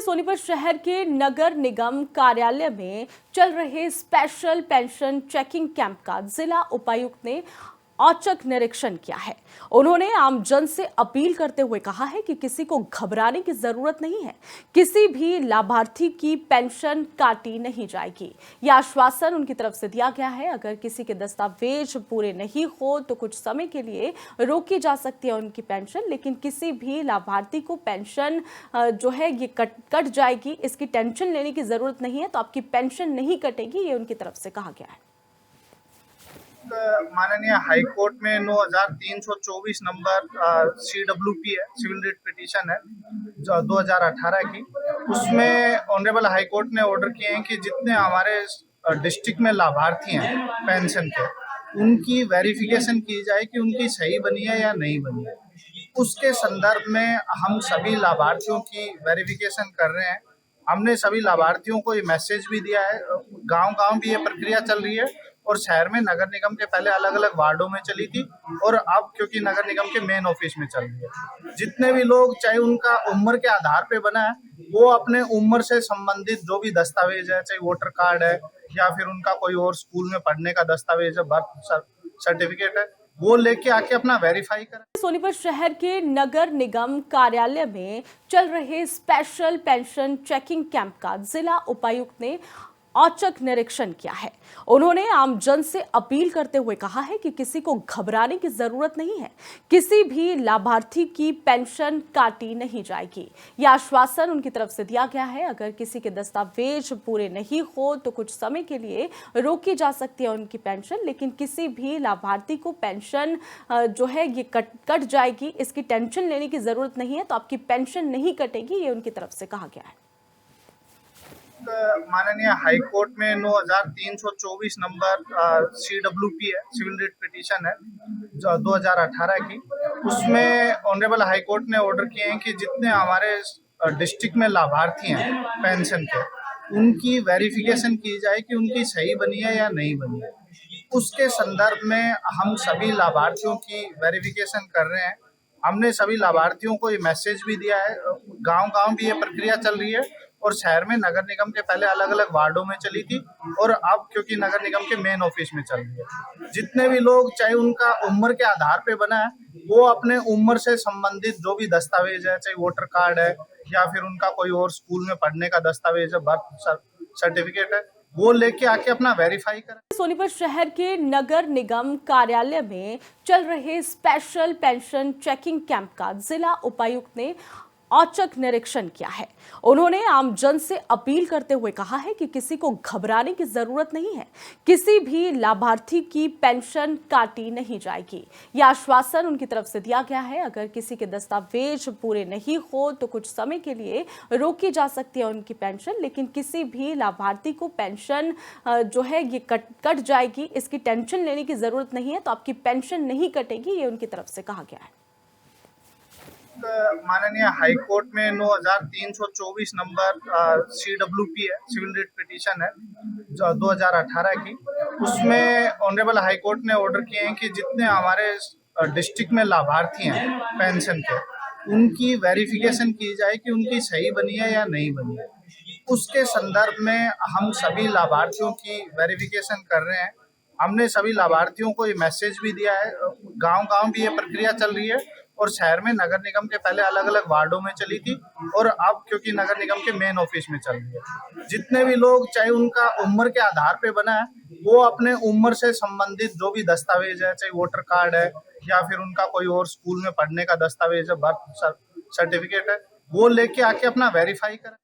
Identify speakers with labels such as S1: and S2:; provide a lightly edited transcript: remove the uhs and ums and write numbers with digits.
S1: सोनीपत शहर के नगर निगम कार्यालय में चल रहे स्पेशल पेंशन चेकिंग कैंप का जिला उपायुक्त ने औचक निरीक्षण किया है। उन्होंने आमजन से अपील करते हुए कहा है कि किसी को घबराने की जरूरत नहीं है, किसी भी लाभार्थी की पेंशन काटी नहीं जाएगी। यह आश्वासन उनकी तरफ से दिया गया है। अगर किसी के दस्तावेज पूरे नहीं हो तो कुछ समय के लिए रोकी जा सकती है उनकी पेंशन, लेकिन किसी भी लाभार्थी को पेंशन जो है ये कट जाएगी, इसकी टेंशन लेने की जरूरत नहीं है। तो आपकी पेंशन नहीं कटेगी, ये उनकी तरफ से कहा गया है।
S2: माननीय हाई कोर्ट में 9324 नंबर CWP है, सिविल रिट पिटीशन है जो 2018 की। उसमें ऑनरेबल हाई कोर्ट ने ऑर्डर किए हैं कि जितने हमारे डिस्ट्रिक्ट में लाभार्थी हैं पेंशन के, उनकी वेरिफिकेशन की जाए कि उनकी सही बनी है या नहीं बनी है। उसके संदर्भ में हम सभी लाभार्थियों की वेरिफिकेशन कर रहे हैं। हमने सभी लाभार्थियों को ये मैसेज भी दिया है। गांव-गांव भी ये प्रक्रिया चल रही है और शहर में नगर निगम के पहले अलग-अलग वार्डों में चली थी और अब क्योंकि नगर निगम के मेन ऑफिस में चल रही है। जितने भी लोग, चाहे उनका उम्र के आधार पे बना है, वो अपने उम्र से संबंधित जो भी दस्तावेज है, चाहे वोटर कार्ड है या फिर उनका कोई और स्कूल में पढ़ने का दस्तावेज है, बर्थ सर्टिफिकेट है, वो लेके आके अपना वेरीफाई करें।
S1: सोनीपत शहर के नगर निगम कार्यालय में चल रहे स्पेशल पेंशन चेकिंग कैंप का जिला उपायुक्त ने औचक निरीक्षण किया है। उन्होंने आमजन से अपील करते हुए कहा है कि किसी को घबराने की जरूरत नहीं है, किसी भी लाभार्थी की पेंशन काटी नहीं जाएगी। यह आश्वासन उनकी तरफ से दिया गया है। अगर किसी के दस्तावेज पूरे नहीं हो तो कुछ समय के लिए रोकी जा सकती है उनकी पेंशन, लेकिन किसी भी लाभार्थी को पेंशन जो है ये कट जाएगी, इसकी टेंशन लेने की जरूरत नहीं है। तो आपकी पेंशन नहीं कटेगी, ये उनकी तरफ से कहा गया है।
S2: माननीय हाई कोर्ट में 9324 नंबर CWP है, सिविल रिट पिटीशन है जो 2018 की। उसमें ऑनरेबल हाई कोर्ट ने ऑर्डर किए हैं कि जितने हमारे डिस्ट्रिक्ट में लाभार्थी हैं पेंशन के, उनकी वेरिफिकेशन की जाए कि उनकी सही बनी है या नहीं बनी है। उसके संदर्भ में हम सभी लाभार्थियों की वेरिफिकेशन कर रहे हैं। हमने सभी लाभार्थियों को ये मैसेज भी दिया है। गांव-गांव भी ये प्रक्रिया चल रही है और शहर में नगर निगम के पहले अलग-अलग वार्डों में चली थी और अब क्योंकि नगर निगम के मेन ऑफिस में चल रही है। जितने भी लोग, चाहे उनका उम्र के आधार पे बना है, वो अपने उम्र से संबंधित जो भी दस्तावेज है, चाहे वोटर कार्ड है या फिर उनका कोई और स्कूल में पढ़ने का दस्तावेज है, बर्थ सर्टिफिकेट है, वो लेके आके अपना वेरीफाई करें।
S1: सोनीपत शहर के नगर निगम कार्यालय में चल रहे स्पेशल पेंशन चेकिंग कैंप का जिला उपायुक्त ने औचक निरीक्षण किया है। उन्होंने आमजन से अपील करते हुए कहा है कि किसी को घबराने की जरूरत नहीं है, किसी भी लाभार्थी की पेंशन काटी नहीं जाएगी। यह आश्वासन उनकी तरफ से दिया गया है। अगर किसी के दस्तावेज पूरे नहीं हो तो कुछ समय के लिए रोकी जा सकती है उनकी पेंशन, लेकिन किसी भी लाभार्थी को पेंशन जो है ये कट जाएगी, इसकी टेंशन लेने की जरूरत नहीं है। तो आपकी पेंशन नहीं कटेगी, ये उनकी तरफ से कहा गया है।
S2: माननीय हाई कोर्ट में 9324 नंबर CWP है, सिविल रिट पिटीशन है जो 2018 की। उसमें ऑनरेबल हाई कोर्ट ने ऑर्डर किए हैं कि जितने हमारे डिस्ट्रिक्ट में लाभार्थी हैं पेंशन के, उनकी वेरिफिकेशन की जाए कि उनकी सही बनी है या नहीं बनी है। उसके संदर्भ में हम सभी लाभार्थियों की वेरिफिकेशन कर रहे हैं। हमने सभी लाभार्थियों को ये मैसेज भी दिया है। गांव-गांव भी ये प्रक्रिया चल रही है और शहर में नगर निगम के पहले अलग-अलग वार्डों में चली थी और अब क्योंकि नगर निगम के मेन ऑफिस में चल रही है। जितने भी लोग, चाहे उनका उम्र के आधार पे बना है, वो अपने उम्र से संबंधित जो भी दस्तावेज है, चाहे वोटर कार्ड है या फिर उनका कोई और स्कूल में पढ़ने का दस्तावेज है, बर्थ सर्टिफिकेट है, वो लेके आके अपना वेरीफाई करें।